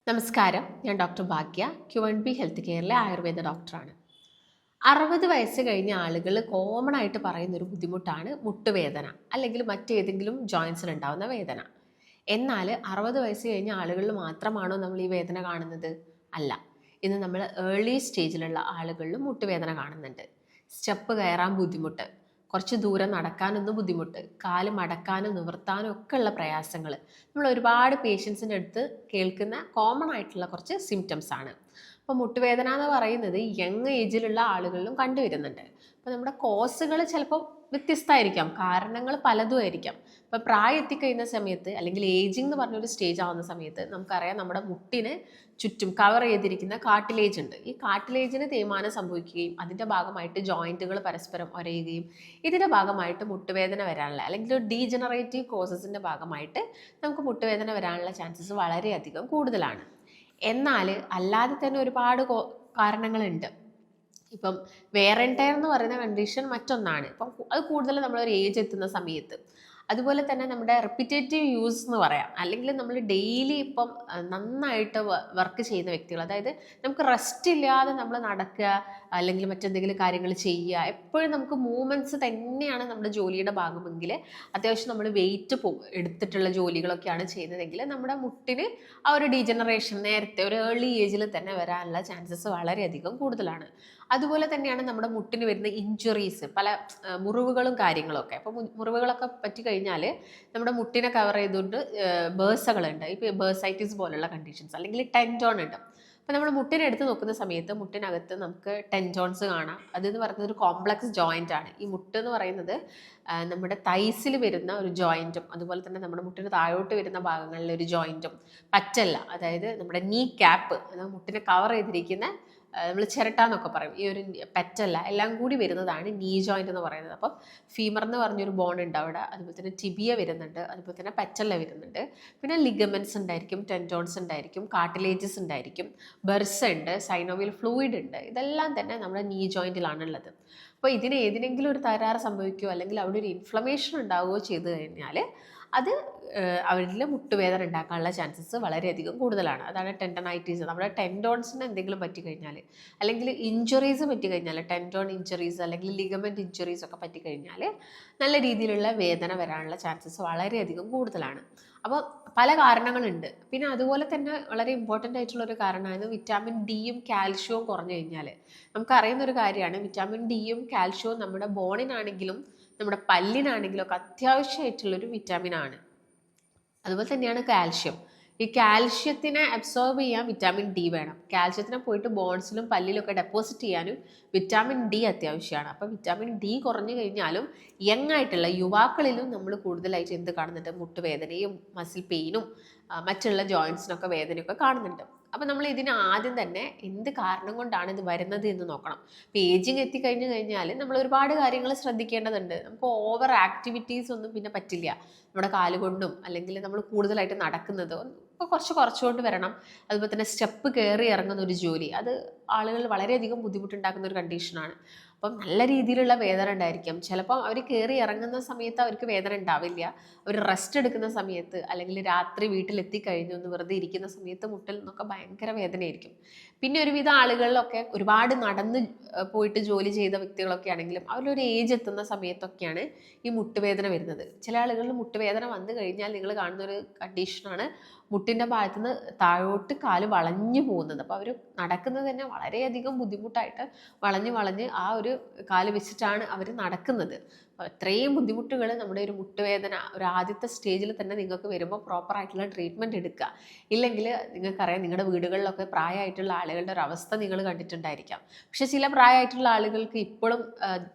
നമസ്കാരം, ഞാൻ ഡോക്ടർ ഭാഗ്യ, Q&B health കെയറിലെ Ayurveda ഡോക്ടറാണ്. 60 വയസ്സ് കഴിഞ്ഞ ആളുകൾ കോമൺ ആയിട്ട് പറയുന്ന ഒരു ബുദ്ധിമുട്ടാണ് മുട്ടുവേദന അല്ലെങ്കിൽ മറ്റേതെങ്കിലും ജോയിൻസിൽ ഉണ്ടാകുന്ന വേദന. എന്നാൽ 60 വയസ്സ് കഴിഞ്ഞ ആളുകളിൽ മാത്രമാണോ നമ്മൾ ഈ വേദന കാണുന്നത്? അല്ല. ഇന്ന് നമ്മൾ ഏർലി സ്റ്റേജിലുള്ള ആളുകളിലും മുട്ടുവേദന കാണുന്നുണ്ട്. സ്റ്റെപ്പ് കയറാൻ ബുദ്ധിമുട്ട്, കുറച്ച് ദൂരം നടക്കാനൊന്നും ബുദ്ധിമുട്ട്, കാല് മടക്കാനും നിവർത്താനും ഒക്കെ ഉള്ള പ്രയാസങ്ങൾ നമ്മൾ ഒരുപാട് പേഷ്യൻസിൻ്റെ അടുത്ത് കേൾക്കുന്ന കോമൺ ആയിട്ടുള്ള കുറച്ച് സിംറ്റംസ് ആണ്. അപ്പോൾ മുട്ടുവേദന എന്ന് പറയുന്നത് യങ് ഏജിലുള്ള ആളുകളിലും കണ്ടുവരുന്നുണ്ട്. അപ്പോൾ നമ്മുടെ കോസുകൾ ചിലപ്പോൾ വ്യത്യസ്തമായിരിക്കാം, കാരണങ്ങൾ പലതും ആയിരിക്കാം. ഇപ്പോൾ പ്രായം എത്തിക്കഴിയുന്ന സമയത്ത് അല്ലെങ്കിൽ ഏജിങ് എന്ന് പറഞ്ഞൊരു സ്റ്റേജ് ആവുന്ന സമയത്ത് നമുക്കറിയാം നമ്മുടെ മുട്ടിന് ചുറ്റും കവർ ചെയ്തിരിക്കുന്ന കാർട്ടിലേജ് ഉണ്ട്. ഈ കാർട്ടിലേജിന് തേയ്മാനം സംഭവിക്കുകയും അതിൻ്റെ ഭാഗമായിട്ട് ജോയിൻറ്റുകൾ പരസ്പരം ഒരയുകയും ഇതിൻ്റെ ഭാഗമായിട്ട് മുട്ടുവേദന വരാനുള്ള അല്ലെങ്കിൽ ഒരു ഡീജനറേറ്റീവ് കോസസിൻ്റെ ഭാഗമായിട്ട് നമുക്ക് മുട്ടുവേദന വരാനുള്ള ചാൻസസ് വളരെയധികം കൂടുതലാണ്. എന്നാൽ അല്ലാതെ തന്നെ ഒരുപാട് കാരണങ്ങളുണ്ട്. ഇപ്പം വെയർ ആൻഡ് ടയർ എന്ന് പറയുന്ന കണ്ടീഷൻ മറ്റൊന്നാണ്. ഇപ്പം അത് കൂടുതൽ നമ്മളൊരു ഏജ് എത്തുന്ന സമയത്ത്, അതുപോലെ തന്നെ നമ്മുടെ റിപ്പീറ്റേറ്റീവ് യൂസ് എന്ന് പറയാം, അല്ലെങ്കിൽ നമ്മൾ ഡെയിലി ഇപ്പം നന്നായിട്ട് വർക്ക് ചെയ്യുന്ന വ്യക്തികൾ, അതായത് നമുക്ക് റെസ്റ്റ് ഇല്ലാതെ നമ്മൾ നടക്കുക അല്ലെങ്കിൽ മറ്റെന്തെങ്കിലും കാര്യങ്ങൾ ചെയ്യുക, എപ്പോഴും നമുക്ക് മൂവ്മെൻറ്റ്സ് തന്നെയാണ് നമ്മുടെ ജോലിയുടെ ഭാഗമെങ്കിൽ, അത്യാവശ്യം നമ്മൾ വെയിറ്റ് എടുത്തിട്ടുള്ള ജോലികളൊക്കെയാണ് ചെയ്യുന്നതെങ്കിൽ നമ്മുടെ മുട്ടിന് ആ ഒരു ഡീജനറേഷൻ നേരത്തെ ഒരു ഏർലി ഏജിൽ തന്നെ വരാനുള്ള ചാൻസസ് വളരെയധികം കൂടുതലാണ്. അതുപോലെ തന്നെയാണ് നമ്മുടെ മുട്ടിന് വരുന്ന ഇഞ്ചുറീസ്, പല മുറിവുകളും കാര്യങ്ങളൊക്കെ. അപ്പോൾ മുറിവുകളൊക്കെ പറ്റി കഴിഞ്ഞാൽ നമ്മുടെ മുട്ടിനെ കവർ ചെയ്തുകൊണ്ട് ബേഴ്സകളുണ്ട്. ഇപ്പോൾ ബേഴ്സൈറ്റിസ് പോലുള്ള കണ്ടീഷൻസ് അല്ലെങ്കിൽ ടെൻഡോൺ ഉണ്ട്. അപ്പോൾ നമ്മൾ മുട്ടിനെ എടുത്ത് നോക്കുന്ന സമയത്ത് മുട്ടിനകത്ത് നമുക്ക് ടെൻഡോൺസ് കാണാം. അതെന്ന് പറയുന്നത് ഒരു കോംപ്ലക്സ് ജോയിൻ്റ് ആണ്. ഈ മുട്ട് എന്ന് പറയുന്നത് നമ്മുടെ തൈസിൽ വരുന്ന ഒരു ജോയിൻറ്റും അതുപോലെ തന്നെ നമ്മുടെ മുട്ടിന് താഴോട്ട് വരുന്ന ഭാഗങ്ങളിലെ ഒരു ജോയിൻറ്റും പറ്റല്ല, അതായത് നമ്മുടെ നീ ക്യാപ്പ്, അതായത് മുട്ടിനെ കവർ ചെയ്തിരിക്കുന്ന നമ്മൾ ചിരട്ടാന്നൊക്കെ പറയും, ഈ ഒരു പെറ്റല്ല എല്ലാം കൂടി വരുന്നതാണ് നീ ജോയിൻ്റ് എന്ന് പറയുന്നത്. അപ്പം ഫീമർ എന്ന് പറഞ്ഞൊരു ബോൺ ഉണ്ട് അവിടെ, അതുപോലെ തന്നെ ടിബിയ വരുന്നുണ്ട്, അതുപോലെ തന്നെ പെറ്റല്ല വരുന്നുണ്ട്, പിന്നെ ലിഗമെൻറ്റ്സ് ഉണ്ടായിരിക്കും, ടെൻഡോൺസ് ഉണ്ടായിരിക്കും, കാർട്ടിലേജസ് ഉണ്ടായിരിക്കും, ബെർസ ഉണ്ട്, സൈനോവിയൽ ഫ്ലൂയിഡ് ഉണ്ട്. ഇതെല്ലാം തന്നെ നമ്മുടെ നീ ജോയിൻറ്റിലാണുള്ളത്. അപ്പോൾ ഇതിന് ഏതിനെങ്കിലും ഒരു തകരാറ് സംഭവിക്കുകയോ അല്ലെങ്കിൽ അവിടെ ഒരു ഇൻഫ്ലമേഷൻ ഉണ്ടാവുകയോ ചെയ്തു കഴിഞ്ഞാൽ അത് അവരിൽ മുട്ടുവേദന ഉണ്ടാക്കാനുള്ള ചാൻസസ് വളരെയധികം കൂടുതലാണ്. അതാണ് ടെൻഡനൈറ്റീസ്. നമ്മുടെ ടെൻഡോൺസിന് എന്തെങ്കിലും പറ്റിക്കഴിഞ്ഞാൽ അല്ലെങ്കിൽ ഇഞ്ചുറീസ് പറ്റിക്കഴിഞ്ഞാൽ, ടെൻഡോൺ ഇഞ്ചുറീസ് അല്ലെങ്കിൽ ലിഗമെൻറ്റ് ഇഞ്ചുറീസ് ഒക്കെ പറ്റിക്കഴിഞ്ഞാൽ നല്ല രീതിയിലുള്ള വേദന വരാനുള്ള ചാൻസസ് വളരെയധികം കൂടുതലാണ്. അപ്പോൾ പല കാരണങ്ങളുണ്ട്. പിന്നെ അതുപോലെ തന്നെ വളരെ ഇമ്പോർട്ടൻ്റ് ആയിട്ടുള്ളൊരു കാരണമാണ് വിറ്റാമിൻ ഡിയും കാൽഷ്യവും കുറഞ്ഞു കഴിഞ്ഞാൽ. നമുക്കറിയുന്നൊരു കാര്യമാണ്, വിറ്റാമിൻ ഡിയും കാൽഷ്യവും നമ്മുടെ ബോണിനാണെങ്കിലും നമ്മുടെ പല്ലിനാണെങ്കിലും ഒക്കെ അത്യാവശ്യമായിട്ടുള്ളൊരു വിറ്റാമിൻ ആണ്. അതുപോലെ തന്നെയാണ് കാൽഷ്യം. ഈ കാൽഷ്യത്തിനെ അബ്സോർബ് ചെയ്യാൻ വിറ്റാമിൻ ഡി വേണം. കാൽഷ്യത്തിനെ പോയിട്ട് ബോൺസിലും പല്ലിലൊക്കെ ഡെപ്പോസിറ്റ് ചെയ്യാനും വിറ്റാമിൻ ഡി അത്യാവശ്യമാണ്. അപ്പോൾ വിറ്റാമിൻ ഡി കുറഞ്ഞു കഴിഞ്ഞാലും യങ് ആയിട്ടുള്ള യുവാക്കളിലും നമ്മൾ കൂടുതലായിട്ട് എന്ത് കാണുന്നുണ്ട്? മുട്ടുവേദനയും മസിൽ പെയിനും മറ്റുള്ള ജോയിൻസിനൊക്കെ വേദനയൊക്കെ കാണുന്നുണ്ട്. അപ്പോൾ നമ്മൾ ഇതിന് ആദ്യം തന്നെ എന്ത് കാരണം കൊണ്ടാണ് ഇത് വരുന്നത് എന്ന് നോക്കണം. ഇപ്പോൾ ഏജിങ് എത്തിക്കഴിഞ്ഞു കഴിഞ്ഞാൽ നമ്മൾ ഒരുപാട് കാര്യങ്ങൾ ശ്രദ്ധിക്കേണ്ടതുണ്ട്. നമുക്ക് ഓവർ ആക്ടിവിറ്റീസ് ഒന്നും പിന്നെ പറ്റില്ല. നമ്മുടെ കാലുകൊണ്ടും അല്ലെങ്കിൽ നമ്മൾ കൂടുതലായിട്ട് നടക്കുന്നത് ഇപ്പോൾ കുറച്ചുകൊണ്ട് വരണം. അതുപോലെ തന്നെ സ്റ്റെപ്പ് കയറി ഇറങ്ങുന്ന ഒരു ജോലി, അത് ആളുകൾ വളരെയധികം ബുദ്ധിമുട്ടുണ്ടാക്കുന്ന ഒരു കണ്ടീഷനാണ്. അപ്പം നല്ല രീതിയിലുള്ള വേദന ഉണ്ടായിരിക്കും. ചിലപ്പോൾ അവർ കയറി ഇറങ്ങുന്ന സമയത്ത് അവർക്ക് വേദന ഉണ്ടാവില്ല. അവർ റെസ്റ്റ് എടുക്കുന്ന സമയത്ത് അല്ലെങ്കിൽ രാത്രി വീട്ടിലെത്തിക്കഴിഞ്ഞു ഒന്ന് വെറുതെ ഇരിക്കുന്ന സമയത്ത് മുട്ടിൽ നിന്നൊക്കെ ഭയങ്കര വേദനയായിരിക്കും. പിന്നെ ഒരുവിധ ആളുകളിലൊക്കെ ഒരുപാട് നടന്ന് പോയിട്ട് ജോലി ചെയ്ത വ്യക്തികളൊക്കെ ആണെങ്കിലും അവരൊരു ഏജ് എത്തുന്ന സമയത്തൊക്കെയാണ് ഈ മുട്ടുവേദന വരുന്നത്. ചില ആളുകളിൽ മുട്ടുവേദന വന്നു കഴിഞ്ഞാൽ നിങ്ങൾ കാണുന്നൊരു കണ്ടീഷനാണ് മുട്ടിൻ്റെ ഭാഗത്തുനിന്ന് താഴോട്ട് കാല് വളഞ്ഞു പോകുന്നത്. അപ്പോൾ അവർ നടക്കുന്നത് തന്നെ വളരെയധികം ബുദ്ധിമുട്ടായിട്ട് വളഞ്ഞ് ആ ഒരു കാല് വെച്ചിട്ടാണ് അവർ നടക്കുന്നത്. അപ്പോൾ അത്രയും ബുദ്ധിമുട്ടുകൾ നമ്മുടെ ഒരു മുട്ടുവേദന ഒരു ആദ്യത്തെ സ്റ്റേജിൽ തന്നെ നിങ്ങൾക്ക് വരുമ്പോൾ പ്രോപ്പറായിട്ടുള്ള ട്രീറ്റ്മെൻറ്റ് എടുക്കുക. ഇല്ലെങ്കിൽ നിങ്ങൾക്കറിയാം, നിങ്ങളുടെ വീടുകളിലൊക്കെ പ്രായമായിട്ടുള്ള ആളുകളുടെ ഒരു അവസ്ഥ നിങ്ങൾ കണ്ടിട്ടുണ്ടായിരിക്കാം. പക്ഷേ ചില പ്രായമായിട്ടുള്ള ആളുകൾക്ക് ഇപ്പോഴും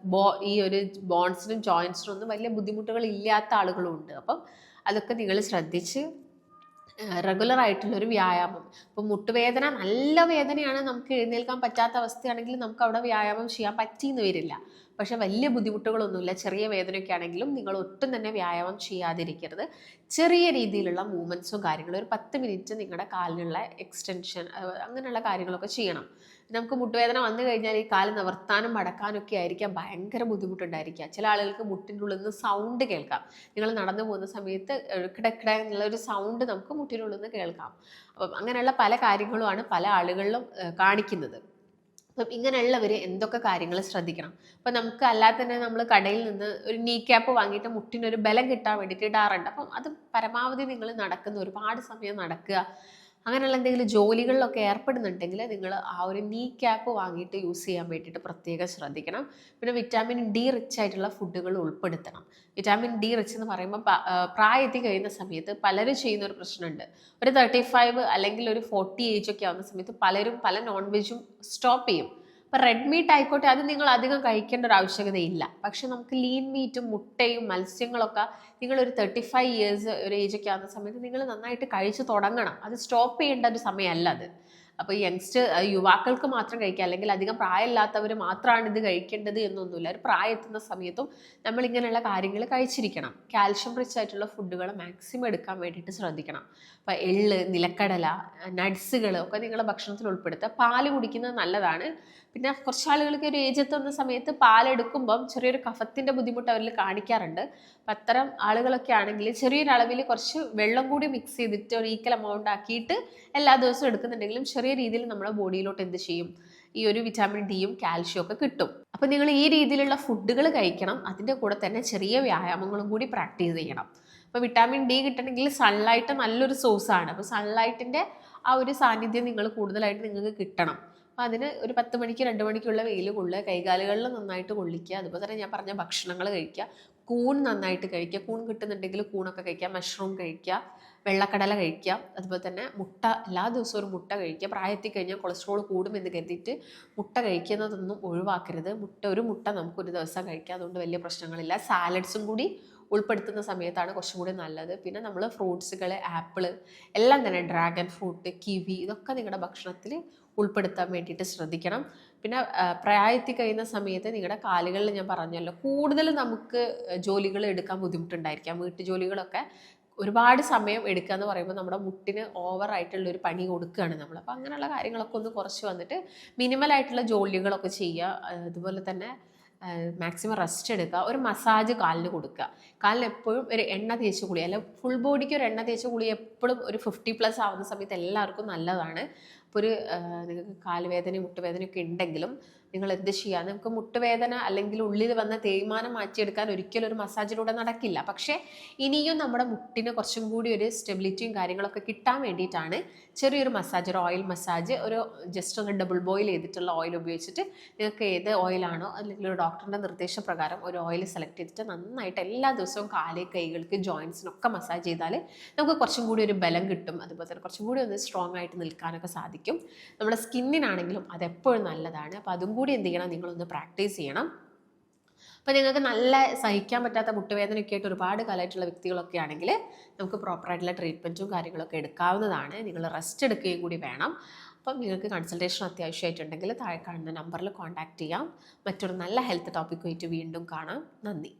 ഈ ഒരു ബോൺസിനും ജോയിൻസിനും ഒന്നും വലിയ ബുദ്ധിമുട്ടുകൾ ഇല്ലാത്ത ആളുകളും ഉണ്ട്. അപ്പം അതൊക്കെ നിങ്ങൾ ശ്രദ്ധിച്ച് റെഗുലർ ആയിട്ടുള്ളൊരു വ്യായാമം. ഇപ്പോൾ മുട്ടുവേദന നല്ല വേദനയാണ്, നമുക്ക് എഴുന്നേൽക്കാൻ പറ്റാത്ത അവസ്ഥയാണെങ്കിൽ നമുക്ക് അവിടെ വ്യായാമം ചെയ്യാൻ പറ്റിയെന്ന് വരില്ല. പക്ഷേ വലിയ ബുദ്ധിമുട്ടുകളൊന്നുമില്ല. ചെറിയ വേദനയൊക്കെ ആണെങ്കിലും നിങ്ങൾ ഒട്ടും തന്നെ വ്യായാമം ചെയ്യാതിരിക്കരുത്. ചെറിയ രീതിയിലുള്ള മൂവ്മെൻറ്റ്സും കാര്യങ്ങളും ഒരു 10 മിനിറ്റ് നിങ്ങളുടെ കാലിനുള്ള എക്സ്റ്റൻഷൻ അങ്ങനെയുള്ള കാര്യങ്ങളൊക്കെ ചെയ്യണം. നമുക്ക് മുട്ടുവേദന വന്നു കഴിഞ്ഞാൽ ഈ കാല് നിവർത്താനും മടക്കാനും ഒക്കെ ആയിരിക്കാം ഭയങ്കര ബുദ്ധിമുട്ടുണ്ടായിരിക്കുക. ചില ആളുകൾക്ക് മുട്ടിൻ്റെ ഉള്ളിൽ നിന്ന് സൗണ്ട് കേൾക്കാം. നിങ്ങൾ നടന്നു പോകുന്ന സമയത്ത് കിടക്കിട എന്നുള്ള ഒരു സൗണ്ട് നമുക്ക് മുട്ടിനുള്ളിൽ നിന്ന് കേൾക്കാം. അപ്പം അങ്ങനെയുള്ള പല കാര്യങ്ങളുമാണ് പല ആളുകളിലും കാണിക്കുന്നത്. അപ്പം ഇങ്ങനെയുള്ളവർ എന്തൊക്കെ കാര്യങ്ങൾ ശ്രദ്ധിക്കണം? അപ്പം നമുക്ക് അല്ലാതെ തന്നെ നമ്മൾ കടയിൽ നിന്ന് ഒരു നീ ക്യാപ്പ് വാങ്ങിയിട്ട് മുട്ടിനൊരു ബലം കിട്ടാൻ വേണ്ടിയിട്ട് ഇടാറുണ്ട്. അപ്പം അത് പരമാവധി നിങ്ങൾ നടക്കുന്ന ഒരുപാട് സമയം നടക്കുക, അങ്ങനെയുള്ള എന്തെങ്കിലും ജോലികളിലൊക്കെ ഏർപ്പെടുന്നുണ്ടെങ്കിൽ നിങ്ങൾ ആ ഒരു നീ ക്യാപ്പ് വാങ്ങിയിട്ട് യൂസ് ചെയ്യാൻ വേണ്ടിയിട്ട് പ്രത്യേകം ശ്രദ്ധിക്കണം. പിന്നെ വിറ്റാമിൻ ഡി റിച്ച് ആയിട്ടുള്ള ഫുഡുകൾ ഉൾപ്പെടുത്തണം. വിറ്റാമിൻ ഡി റിച്ച് എന്ന് പറയുമ്പോൾ പ്രായത്തിൽ കഴിയുന്ന സമയത്ത് പലരും ചെയ്യുന്ന ഒരു പ്രശ്നമുണ്ട്. ഒരു 35 അല്ലെങ്കിൽ ഒരു 40 ഏജ് ഒക്കെ ആവുന്ന സമയത്ത് പലരും പല നോൺ വെജും സ്റ്റോപ്പ് ചെയ്യും. ഇപ്പം റെഡ് മീറ്റ് ആയിക്കോട്ടെ, അത് നിങ്ങൾ അധികം കഴിക്കേണ്ട ഒരു ആവശ്യകതയില്ല. പക്ഷെ നമുക്ക് ലീൻ മീറ്റും മുട്ടയും മത്സ്യങ്ങളൊക്കെ നിങ്ങളൊരു 35 ഇയേഴ്സ് ഒരു ഏജൊക്കെ ആകുന്ന സമയത്ത് നിങ്ങൾ നന്നായിട്ട് കഴിച്ച് തുടങ്ങണം. അത് സ്റ്റോപ്പ് ചെയ്യേണ്ട ഒരു സമയമല്ല അത്. അപ്പോൾ യുവാക്കൾക്ക് മാത്രം കഴിക്കുക, അല്ലെങ്കിൽ അധികം പ്രായമില്ലാത്തവർ മാത്രമാണ് ഇത് കഴിക്കേണ്ടത് എന്നൊന്നുമില്ല. ഒരു പ്രായം എത്തുന്ന സമയത്തും നമ്മൾ ഇങ്ങനെയുള്ള കാര്യങ്ങൾ കഴിച്ചിരിക്കണം. കാൽഷ്യം റിച്ച് ആയിട്ടുള്ള ഫുഡുകൾ മാക്സിമം എടുക്കാൻ വേണ്ടിയിട്ട് ശ്രദ്ധിക്കണം. അപ്പോൾ എള്ള്, നിലക്കടല, നട്ട്സുകൾ ഒക്കെ നിങ്ങളുടെ ഭക്ഷണത്തിൽ ഉൾപ്പെടുത്തുക. പാല് കുടിക്കുന്നത് നല്ലതാണ്. പിന്നെ കുറച്ച് ആളുകൾക്ക് ഒരു ഏജ് എത്തുന്ന സമയത്ത് പാലെടുക്കുമ്പം ചെറിയൊരു കഫത്തിൻ്റെ ബുദ്ധിമുട്ട് അവരിൽ കാണിക്കാറുണ്ട്. അപ്പം അത്തരം ആളുകളൊക്കെ ആണെങ്കിൽ ചെറിയൊരു അളവിൽ കുറച്ച് വെള്ളം കൂടി മിക്സ് ചെയ്തിട്ട് ഒരു ഈക്വൽ എമൗണ്ട് ആക്കിയിട്ട് എല്ലാ ദിവസവും എടുക്കുന്നുണ്ടെങ്കിലും ചെറിയ രീതിയിൽ നമ്മുടെ ബോഡിയിലോട്ട് എന്ത് ചെയ്യും, ഈ ഒരു വിറ്റാമിൻ ഡിയും കാൽഷ്യം ഒക്കെ കിട്ടും. അപ്പം നിങ്ങൾ ഈ രീതിയിലുള്ള ഫുഡുകൾ കഴിക്കണം. അതിൻ്റെ കൂടെ തന്നെ ചെറിയ വ്യായാമങ്ങളും കൂടി പ്രാക്ടീസ് ചെയ്യണം. അപ്പോൾ വിറ്റാമിൻ ഡി കിട്ടണമെങ്കിൽ സൺലൈറ്റ് നല്ലൊരു സോഴ്സാണ്. അപ്പോൾ സൺലൈറ്റിൻ്റെ ആ ഒരു സാന്നിധ്യം നിങ്ങൾ കൂടുതലായിട്ട് നിങ്ങൾക്ക് കിട്ടണം. അപ്പോൾ അതിന് ഒരു 10 മണിക്ക് 2 മണിക്കുള്ള വെയിൽ കൊള്ളുക, കൈകാലുകളിൽ നന്നായിട്ട് കൊള്ളിക്കുക. അതുപോലെ തന്നെ ഞാൻ പറഞ്ഞ ഭക്ഷണങ്ങൾ കഴിക്കുക. കൂൺ നന്നായിട്ട് കഴിക്കുക. കൂൺ കിട്ടുന്നുണ്ടെങ്കിൽ കൂണൊക്കെ കഴിക്കുക. മഷ്റൂം കഴിക്കുക, വെള്ളക്കടല കഴിക്കുക. അതുപോലെ തന്നെ മുട്ട, എല്ലാ ദിവസവും ഒരു മുട്ട കഴിക്കുക. പ്രായത്തിൽ കഴിഞ്ഞാൽ കൊളസ്ട്രോൾ കൂടുമെന്ന് കരുതിയിട്ട് മുട്ട കഴിക്കുന്നതൊന്നും ഒഴിവാക്കരുത്. ഒരു മുട്ട നമുക്കൊരു ദിവസം കഴിക്കുക, അതുകൊണ്ട് വലിയ പ്രശ്നങ്ങളില്ല. സാലഡ്സും കൂടി ഉൾപ്പെടുത്തുന്ന സമയത്താണ് കുറച്ചും കൂടി നല്ലത്. പിന്നെ നമ്മൾ ഫ്രൂട്ട്സുകൾ, ആപ്പിള് എല്ലാം തന്നെ, ഡ്രാഗൺ ഫ്രൂട്ട്, കിവി, ഇതൊക്കെ നിങ്ങളുടെ ഭക്ഷണത്തിൽ ഉൾപ്പെടുത്താൻ വേണ്ടിയിട്ട് ശ്രദ്ധിക്കണം. പിന്നെ പ്രായത്തിൽ കഴിയുന്ന സമയത്ത് നിങ്ങളുടെ കാലുകളിൽ ഞാൻ പറഞ്ഞല്ലോ, കൂടുതൽ നമുക്ക് ജോലികൾ എടുക്കാൻ ബുദ്ധിമുട്ടുണ്ടായിരിക്കാം. വീട്ടുജോലികളൊക്കെ ഒരുപാട് സമയം എടുക്കുക എന്ന് പറയുമ്പോൾ നമ്മുടെ മുട്ടിന് ഓവറായിട്ടുള്ളൊരു പണി കൊടുക്കുകയാണ് നമ്മൾ. അപ്പോൾ അങ്ങനെയുള്ള കാര്യങ്ങളൊക്കെ ഒന്ന് കുറച്ച് വന്നിട്ട് മിനിമലായിട്ടുള്ള ജോലികളൊക്കെ ചെയ്യുക. അതുപോലെ തന്നെ മാക്സിമം റെസ്റ്റ് എടുക്കുക. ഒരു മസാജ് കാലിന് കൊടുക്കുക. കാലിന് എപ്പോഴും ഒരു എണ്ണ തേച്ച് കുളി, അല്ല ഫുൾ ബോഡിക്ക് ഒരു എണ്ണ തേച്ച് കുളി എപ്പോഴും ഒരു 50+ ആവുന്ന സമയത്ത് എല്ലാവർക്കും നല്ലതാണ്. അപ്പോൾ നിങ്ങൾക്ക് കാലുവേദനയും മുട്ടുവേദനയൊക്കെ ഉണ്ടെങ്കിലും നിങ്ങൾ എന്ത് ചെയ്യുക, നിങ്ങൾക്ക് മുട്ടുവേദന അല്ലെങ്കിൽ ഉള്ളിൽ വന്ന തേയ്മാനം മാറ്റിയെടുക്കാൻ ഒരിക്കലും ഒരു മസാജിലൂടെ നടക്കില്ല. പക്ഷേ ഇനിയും നമ്മുടെ മുട്ടിന് കുറച്ചും കൂടി ഒരു സ്റ്റെബിലിറ്റിയും കാര്യങ്ങളൊക്കെ കിട്ടാൻ വേണ്ടിയിട്ടാണ് ചെറിയൊരു മസാജ്, ഒരു ഓയിൽ മസാജ്, ഒരു ജസ്റ്റ് ഒന്ന് ഡബിൾ ബോയിൽ ചെയ്തിട്ടുള്ള ഓയിൽ ഉപയോഗിച്ചിട്ട് നിങ്ങൾക്ക് ഏത് ഓയിലാണോ അല്ലെങ്കിൽ ഒരു ഡോക്ടറിൻ്റെ നിർദ്ദേശപ്രകാരം ഒരു ഓയിൽ സെലക്ട് ചെയ്തിട്ട് നന്നായിട്ട് എല്ലാ ദിവസവും കാല്, കൈകൾക്ക്, ജോയിൻസിനൊക്കെ മസാജ് ചെയ്താൽ നമുക്ക് കുറച്ചും കൂടി ഒരു ബലം കിട്ടും. അതുപോലെ തന്നെ കുറച്ചും കൂടി ഒന്ന് സ്ട്രോങ് ആയിട്ട് നിൽക്കാനൊക്കെ സാധിക്കും. നമ്മുടെ സ്കിന്നിനാണെങ്കിലും അതെപ്പോഴും നല്ലതാണ്. അപ്പോൾ അതും കൂടി എന്ത് ചെയ്യണം, നിങ്ങളൊന്ന് പ്രാക്ടീസ് ചെയ്യണം. അപ്പോൾ നിങ്ങൾക്ക് നല്ല സഹിക്കാൻ പറ്റാത്ത മുട്ടുവേദനയൊക്കെ ആയിട്ട് ഒരുപാട് കാലമായിട്ടുള്ള വ്യക്തികളൊക്കെ ആണെങ്കിൽ നമുക്ക് പ്രോപ്പറായിട്ടുള്ള ട്രീറ്റ്മെൻറ്റും കാര്യങ്ങളൊക്കെ എടുക്കാവുന്നതാണ്. നിങ്ങൾ റെസ്റ്റ് എടുക്കുകയും കൂടി വേണം. അപ്പം നിങ്ങൾക്ക് കൺസൾട്ടേഷൻ അത്യാവശ്യമായിട്ടുണ്ടെങ്കിൽ താഴെ കാണുന്ന നമ്പറിൽ കോൺടാക്റ്റ് ചെയ്യാം. മറ്റൊരു നല്ല ഹെൽത്ത് ടോപ്പിക്കുമായിട്ട് വീണ്ടും കാണാം. നന്ദി.